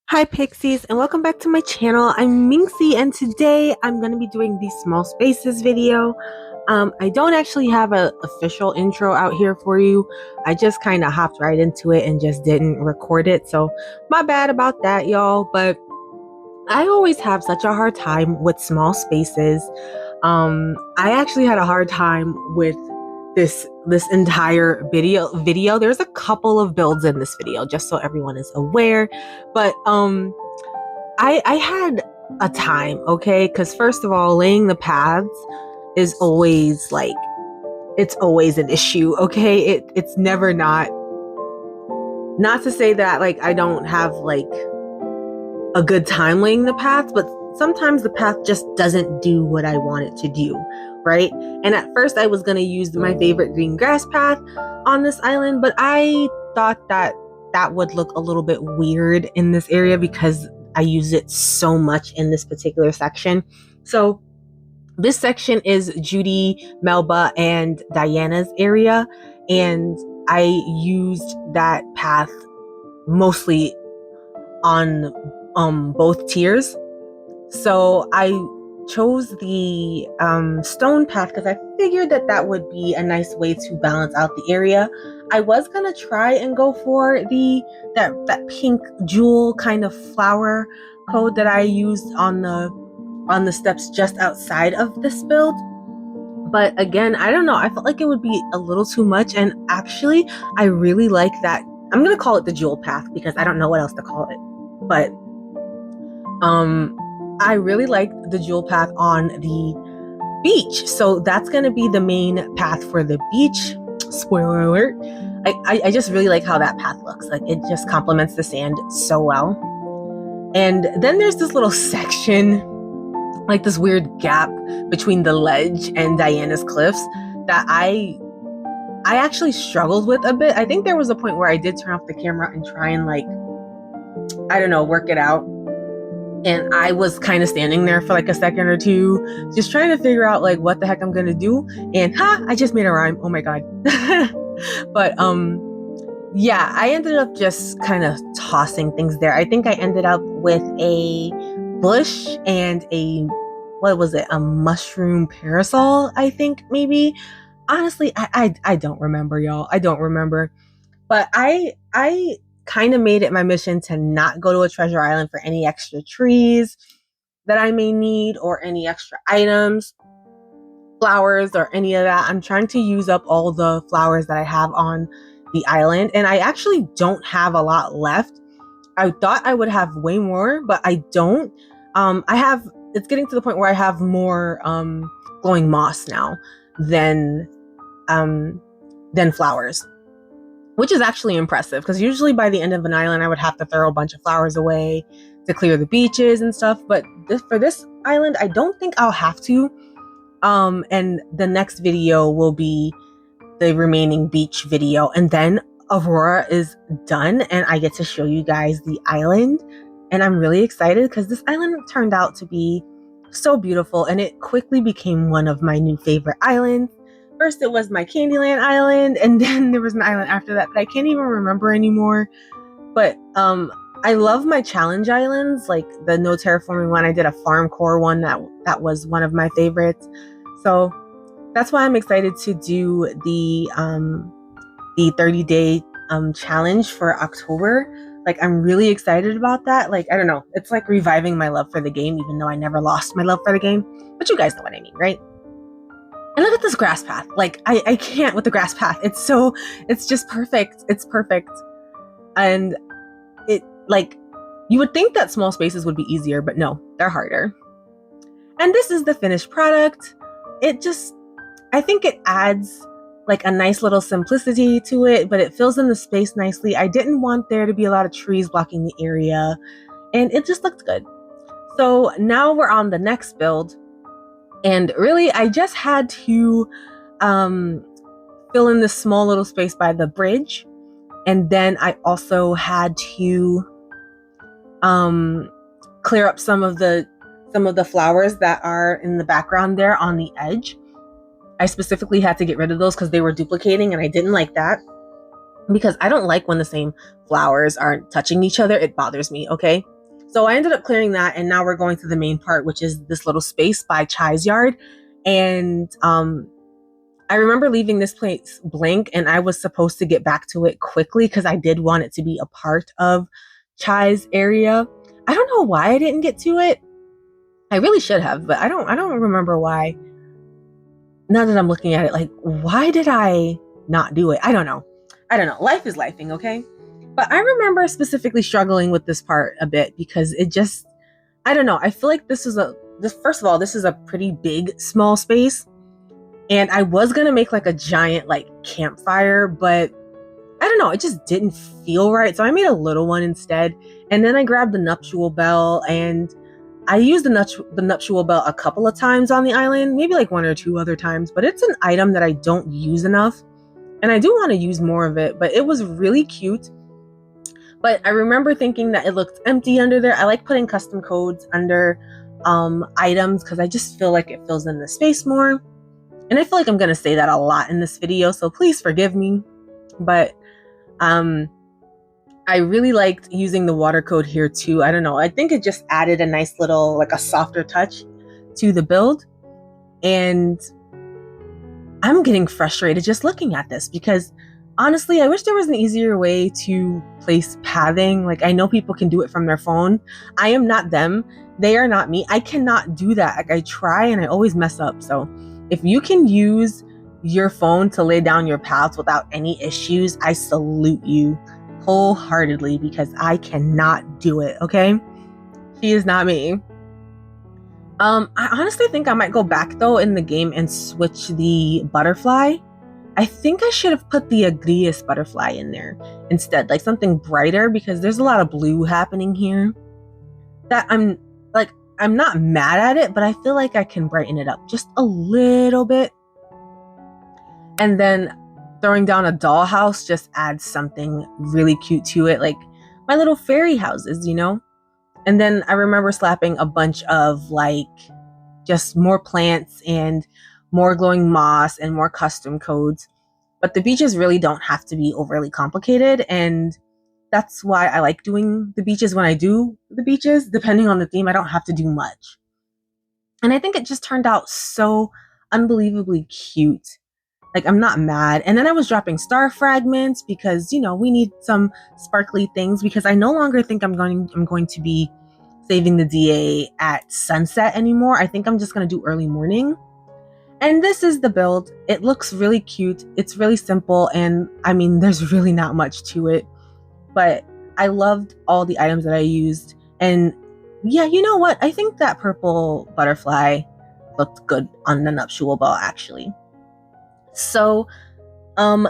Hi Pixies and welcome back to my channel. I'm Minxie and today I'm going to be doing the small spaces video. I don't actually have an official intro out here for you. I just kind of hopped right into it and just didn't record it. So my bad about that, y'all. But I always have such a hard time with small spaces. I actually had a hard time with this entire video. There's a couple of builds in this video, just so everyone is aware. But I had a time, okay? Because first of all, laying the paths is always like it's always an issue, okay? It's never not. Not to say that like I don't have like a good time laying the path, but sometimes the path just doesn't do what I want it to do, right? And at first I was going to use my favorite green grass path on this island, but I thought that that would look a little bit weird in this area because I use it so much in this particular section. So this section is Judy, Melba, and Diana's area, and I used that path mostly on both tiers. So I chose the stone path because I figured that that would be a nice way to balance out the area. I was gonna try and go for that pink jewel kind of flower code that I used on the steps just outside of this build. But again, I don't know. I felt like it would be a little too much. And actually, I really like that. I'm gonna call it the jewel path because I don't know what else to call it. But I really like the jewel path on the beach. So that's going to be the main path for the beach. Spoiler alert. I just really like how that path looks. Like it just complements the sand so well. And then there's this little section, like this weird gap between the ledge and Diana's cliffs that I actually struggled with a bit. I think there was a point where I did turn off the camera and try and like, I don't know, work it out. And I was kind of standing there for like a second or two, just trying to figure out like what the heck I'm gonna do. And I just made a rhyme. Oh my god. But yeah, I ended up just kind of tossing things there. I think I ended up with a bush and what was it? A mushroom parasol, I think maybe. Honestly, I don't remember, y'all. I don't remember. But I kind of made it my mission to not go to a treasure island for any extra trees that I may need or any extra items, flowers, or any of that. I'm trying to use up all the flowers that I have on the island, and I actually don't have a lot left. I thought I would have way more, but I don't. It's getting to the point where I have more glowing moss now than flowers, which is actually impressive because usually by the end of an island, I would have to throw a bunch of flowers away to clear the beaches and stuff. But for this island, I don't think I'll have to. And the next video will be the remaining beach video. And then Aurora is done and I get to show you guys the island. And I'm really excited because this island turned out to be so beautiful and it quickly became one of my new favorite islands. First, it was my Candyland island, and then there was an island after that I can't even remember anymore. But I love my challenge islands, like the no terraforming one. I did a Farmcore one that was one of my favorites. So that's why I'm excited to do the 30-day challenge for October. Like I'm really excited about that. Like I don't know, it's like reviving my love for the game, even though I never lost my love for the game. But you guys know what I mean, right? And look at this grass path. Like I can't with the grass path. It's just perfect. It's perfect. And it like you would think that small spaces would be easier, but no, they're harder. And this is the finished product. I think it adds like a nice little simplicity to it, but it fills in the space nicely. I didn't want there to be a lot of trees blocking the area, and it just looked good. So now we're on the next build. And really, I just had to fill in this small little space by the bridge. And then I also had to clear up some of the flowers that are in the background there on the edge. I specifically had to get rid of those because they were duplicating and I didn't like that. Because I don't like when the same flowers aren't touching each other. It bothers me, okay? So I ended up clearing that, and now we're going to the main part, which is this little space by Chai's yard. And I remember leaving this place blank, and I was supposed to get back to it quickly because I did want it to be a part of Chai's area. I don't know why I didn't get to it. I really should have, but I don't remember why. Now that I'm looking at it, like, why did I not do it? I don't know. Life is lifing, okay? But I remember specifically struggling with this part a bit because it just, I don't know. I feel like first of all, this is a pretty big, small space. And I was going to make like a giant like campfire, but I don't know. It just didn't feel right. So I made a little one instead. And then I grabbed the nuptial bell, and I used the nuptial bell a couple of times on the island, maybe like one or two other times, but it's an item that I don't use enough. And I do want to use more of it, but it was really cute. But I remember thinking that it looked empty under there. I like putting custom codes under items because I just feel like it fills in the space more. And I feel like I'm going to say that a lot in this video, so please forgive me. But I really liked using the water code here too. I don't know. I think it just added a nice little, like a softer touch to the build. And I'm getting frustrated just looking at this because honestly, I wish there was an easier way to place pathing. Like, I know people can do it from their phone. I am not them. They are not me. I cannot do that. Like, I try and I always mess up. So if you can use your phone to lay down your paths without any issues, I salute you wholeheartedly because I cannot do it, okay? She is not me. I honestly think I might go back though in the game and switch the butterfly. I think I should have put the Agrias butterfly in there instead, like something brighter, because there's a lot of blue happening here that I'm not mad at it, but I feel like I can brighten it up just a little bit. And then throwing down a dollhouse just adds something really cute to it, like my little fairy houses, you know? And then I remember slapping a bunch of like just more plants and more glowing moss and more custom codes. But the beaches really don't have to be overly complicated, and that's why I like doing the beaches when I do the beaches. Depending on the theme, I don't have to do much. And I think it just turned out so unbelievably cute. Like, I'm not mad. And then I was dropping star fragments because, you know, we need some sparkly things, because I no longer think I'm going to be saving the DA at sunset anymore. I think I'm just going to do early morning. And this is the build. It looks really cute. It's really simple. And I mean, there's really not much to it. But I loved all the items that I used. And yeah, you know what? I think that purple butterfly looked good on the nuptial bell, actually. So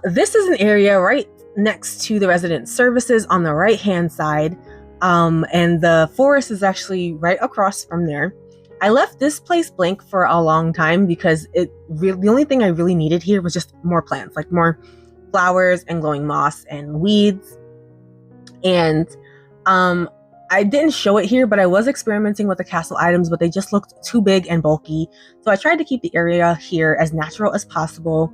this is an area right next to the resident services on the right hand side. And the forest is actually right across from there. I left this place blank for a long time because the only thing I really needed here was just more plants, like more flowers and glowing moss and weeds. And I didn't show it here, but I was experimenting with the castle items, but they just looked too big and bulky. So I tried to keep the area here as natural as possible.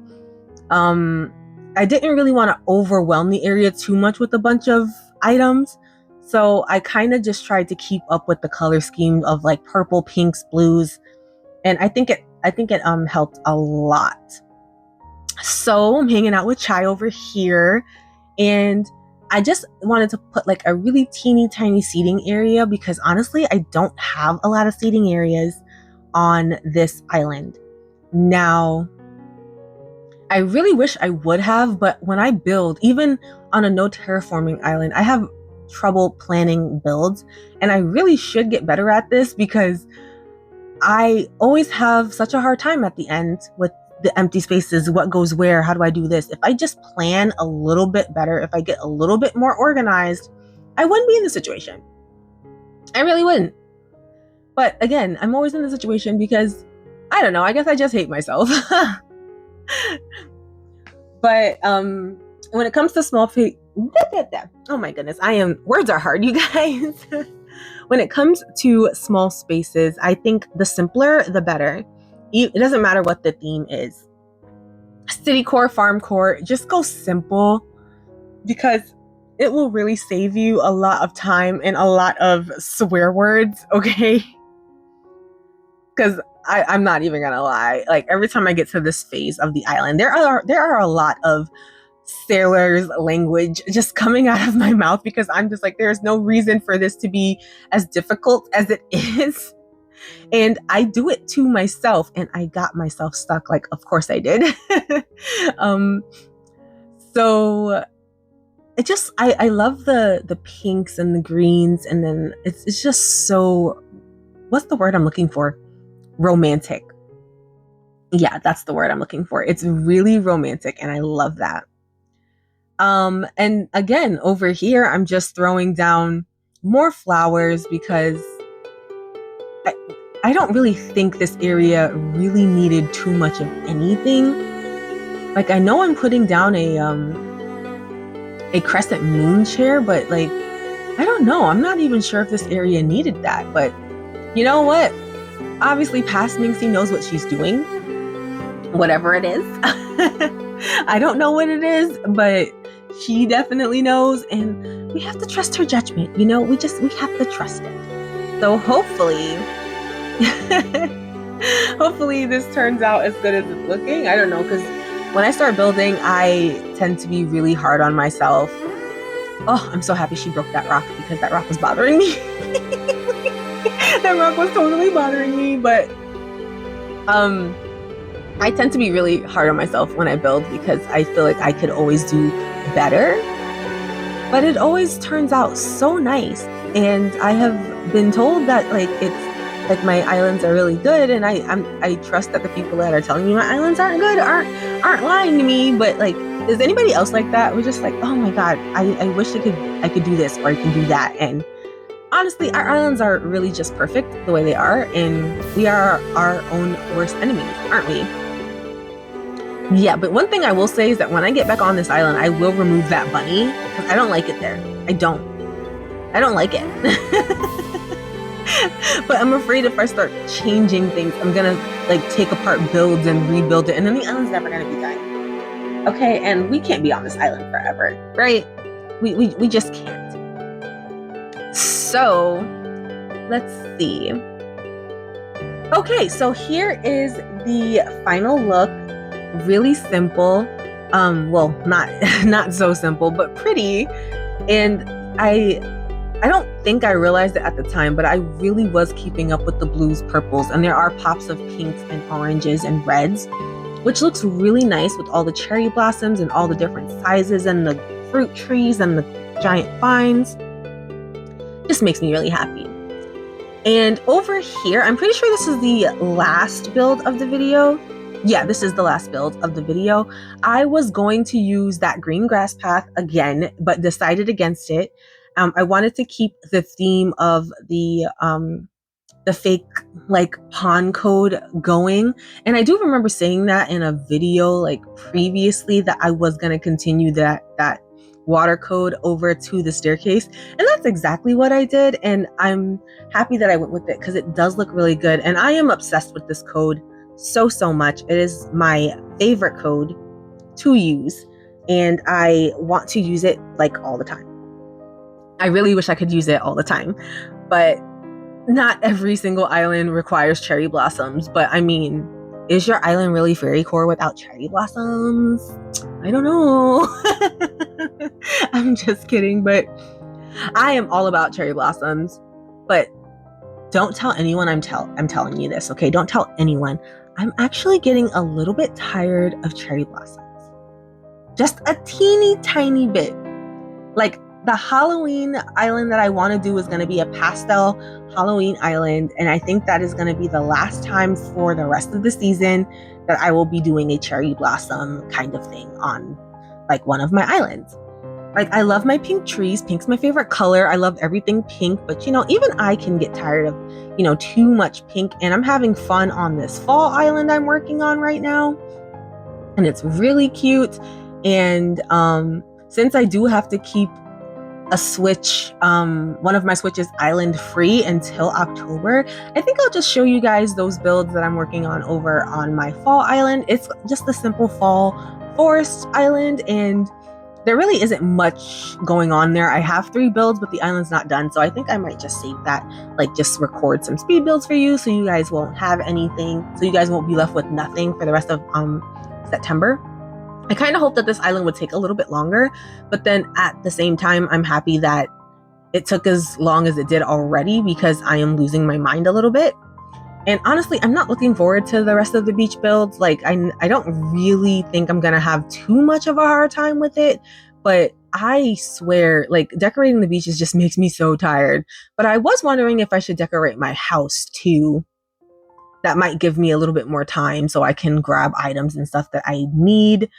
I didn't really want to overwhelm the area too much with a bunch of items. So I kind of just tried to keep up with the color scheme of like purple, pinks, blues. And I think it helped a lot. So I'm hanging out with Chai over here, and I just wanted to put like a really teeny tiny seating area because honestly, I don't have a lot of seating areas on this island. Now, I really wish I would have, but when I build, even on a no terraforming island, I have trouble planning builds, and I really should get better at this because I always have such a hard time at the end with the empty spaces. What goes where? How do I do this? If I just plan a little bit better, if I get a little bit more organized, I wouldn't be in this situation. I really wouldn't. But again, I'm always in the situation because I don't know, I guess I just hate myself. But when it comes to small oh my goodness, words are hard, you guys. When it comes to small spaces, I think the simpler, the better. It doesn't matter what the theme is. City core, farm core, just go simple, because it will really save you a lot of time and a lot of swear words, okay? Because I'm not even gonna lie. Like every time I get to this phase of the island, there are a lot of sailors language just coming out of my mouth because I'm just like, there's no reason for this to be as difficult as it is. And I do it to myself, and I got myself stuck. Like, of course I did. So it just, I love the pinks and the greens, and then it's just so, what's the word I'm looking for? Romantic. Yeah, that's the word I'm looking for. It's really romantic, and I love that. And again, over here, I'm just throwing down more flowers because I don't really think this area really needed too much of anything. Like, I know I'm putting down a crescent moon chair, but like, I don't know. I'm not even sure if this area needed that, but you know what? Obviously, past Minxie knows what she's doing, whatever it is. I don't know what it is, but she definitely knows, and we have to trust her judgment. You know, we have to trust it. So hopefully, hopefully this turns out as good as it's looking. I don't know, because when I start building, I tend to be really hard on myself. Oh, I'm so happy she broke that rock because that rock was bothering me. That rock was totally bothering me, but I tend to be really hard on myself when I build because I feel like I could always do better, but it always turns out so nice. And I have been told that like it's like my islands are really good, and I trust that the people that are telling me my islands aren't good aren't lying to me. But like, is anybody else like that? We're just like, oh my god, I wish I could do this or I can do that. And honestly, our islands are really just perfect the way they are, and we are our own worst enemies, aren't we? Yeah, but one thing I will say is that when I get back on this island, I will remove that bunny because I don't like it there. I don't like it. But I'm afraid if I start changing things, I'm gonna like take apart builds and rebuild it, and then the island's never gonna be done. Okay, and we can't be on this island forever, right? We just can't. So let's see. Okay, so here is the final look. Really simple. Well, not so simple, but pretty. And I don't think I realized it at the time, but I really was keeping up with the blues, purples, and there are pops of pinks and oranges and reds, which looks really nice with all the cherry blossoms and all the different sizes and the fruit trees and the giant vines. Just makes me really happy. And over here, I'm pretty sure this is the last build of the video. Yeah, this is the last build of the video. I was going to use that green grass path again, but decided against it. I wanted to keep the theme of the fake like pond code going. And I do remember saying that in a video like previously that I was going to continue that water code over to the staircase. And that's exactly what I did. And I'm happy that I went with it because it does look really good. And I am obsessed with this code so much. It is my favorite code to use, and I want to use it like all the time. I really wish I could use it all the time, but not every single island requires cherry blossoms. But I mean, is your island really Fairycore without cherry blossoms? I don't know. I'm just kidding, but I am all about cherry blossoms. But don't tell anyone I'm telling you this, okay? Don't tell anyone. I'm actually getting a little bit tired of cherry blossoms. Just a teeny tiny bit. Like, the Halloween island that I want to do is going to be a pastel Halloween island, and I think that is going to be the last time for the rest of the season that I will be doing a cherry blossom kind of thing on like one of my islands. Like, I love my pink trees. Pink's my favorite color. I love everything pink, but you know, even I can get tired of, you know, too much pink, and I'm having fun on this fall island I'm working on right now, and it's really cute. And since I do have to keep a switch, one of my switches island free until October, I think I'll just show you guys those builds that I'm working on over on my fall island. It's just a simple fall forest island, and there really isn't much going on there. I have 3 builds, but the island's not done. So I think I might just save that, like just record some speed builds for you so you guys won't have anything. So you guys won't be left with nothing for the rest of September. I kind of hope that this island would take a little bit longer, but then at the same time, I'm happy that it took as long as it did already because I am losing my mind a little bit. And honestly, I'm not looking forward to the rest of the beach builds. Like, I don't really think I'm going to have too much of a hard time with it. But I swear, like, decorating the beaches just makes me so tired. But I was wondering if I should decorate my house too. That might give me a little bit more time so I can grab items and stuff that I need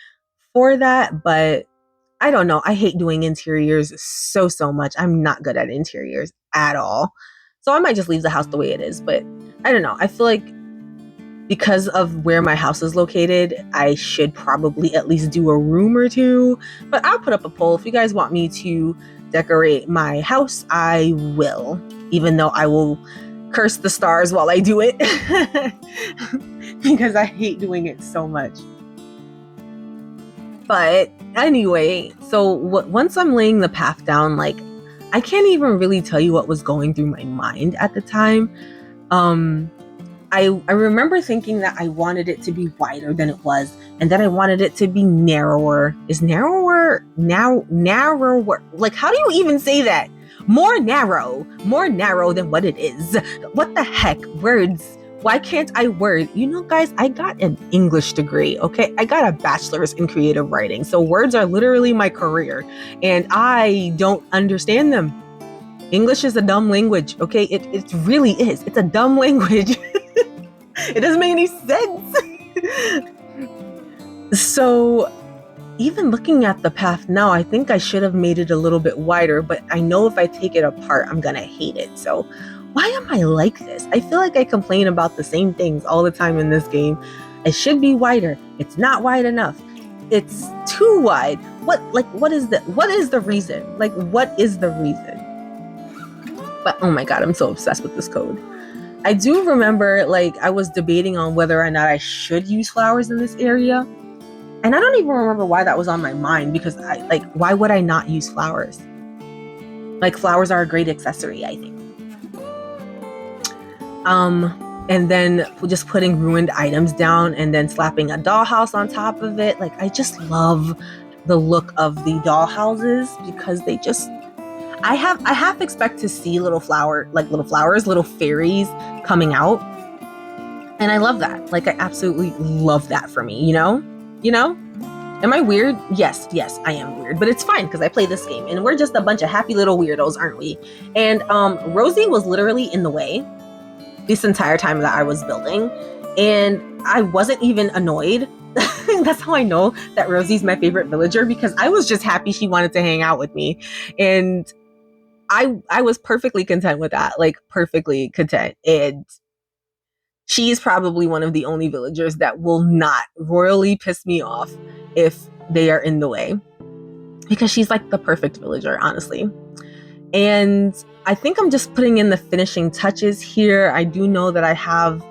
for that. But I don't know. I hate doing interiors so much. I'm not good at interiors at all. So I might just leave the house the way it is. But I don't know. I feel like because of where my house is located, I should probably at least do a room or 2. But I'll put up a poll. If you guys want me to decorate my house, I will. Even though I will curse the stars while I do it. Because I hate doing it so much. But anyway, so once I'm laying the path down, like, I can't even really tell you what was going through my mind at the time. I remember thinking that I wanted it to be wider than it was, and then I wanted it to be narrower. Is narrower now narrower? Like, how do you even say that? More narrow than what it is. What the heck? Words. Why can't I word? You know, guys, I got an English degree, okay? I got a bachelor's in creative writing. So words are literally my career, and I don't understand them. English is a dumb language, okay? It really is. It's a dumb language. It doesn't make any sense. So even looking at the path now, I think I should have made it a little bit wider, but I know if I take it apart, I'm gonna hate it. So why am I like this? I feel like I complain about the same things all the time in this game. It should be wider. It's not wide enough. It's too wide. What is the reason? Like, what is the reason? But oh my God, I'm so obsessed with this code. I do remember, like, I was debating on whether or not I should use flowers in this area. And I don't even remember why that was on my mind, because why would I not use flowers? Like, flowers are a great accessory, I think. And then just putting ruined items down and then slapping a dollhouse on top of it. Like, I just love the look of the dollhouses because they just, I half expect to see little flowers, little fairies coming out. And I love that. Like, I absolutely love that for me, you know? Am I weird? Yes, I am weird, but it's fine because I play this game and we're just a bunch of happy little weirdos, aren't we? And Rosie was literally in the way this entire time that I was building, and I wasn't even annoyed. That's how I know that Rosie's my favorite villager, because I was just happy she wanted to hang out with me, and I was perfectly content with that, like perfectly content. And she is probably one of the only villagers that will not royally piss me off if they are in the way, because she's like the perfect villager, honestly. And I think I'm just putting in the finishing touches here. I do know that I have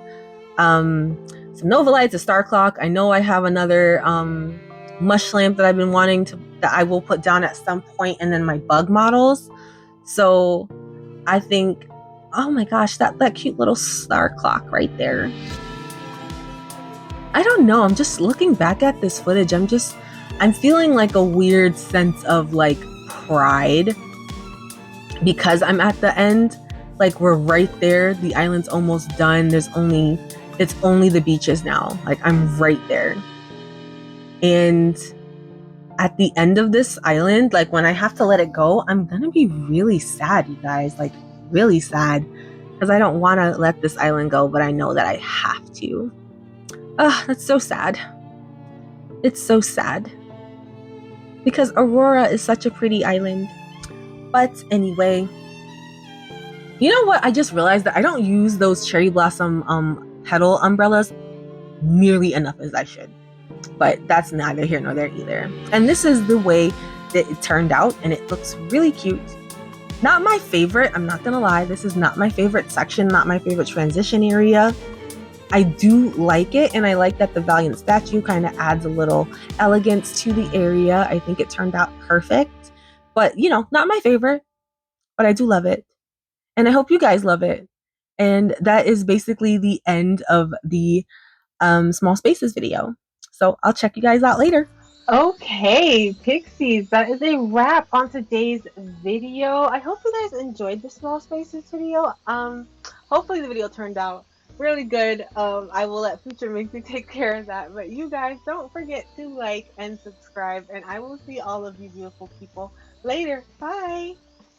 some Nova Lights, a Star Clock. I know I have another mush lamp that I've been wanting to, that I will put down at some point, and then my bug models. So I think, oh my gosh, that cute little star clock right there. I don't know. I'm just looking back at this footage. I'm feeling like a weird sense of like pride, because I'm at the end. Like, we're right there. The island's almost done. It's only the beaches now. Like, I'm right there. And at the end of this island, like, when I have to let it go, I'm gonna be really sad, you guys. Like, really sad, because I don't want to let this island go, but I know that I have to. That's so sad. It's so sad, because Aurora is such a pretty island. But anyway, you know what? I just realized that I don't use those cherry blossom petal umbrellas nearly enough as I should. But that's neither here nor there either. And this is the way that it turned out, and it looks really cute. Not my favorite, I'm not gonna lie. This is not my favorite section, not my favorite transition area. I do like it, and I like that the Valiant statue kind of adds a little elegance to the area. I think it turned out perfect, but not my favorite, but I do love it, and I hope you guys love it. And that is basically the end of the small spaces video. So I'll check you guys out later. Okay, Pixies, that is a wrap on today's video. I hope you guys enjoyed the small spaces video. Hopefully the video turned out really good. I will let future Mixie take care of that. But you guys don't forget to like and subscribe, and I will see all of you beautiful people later. Bye.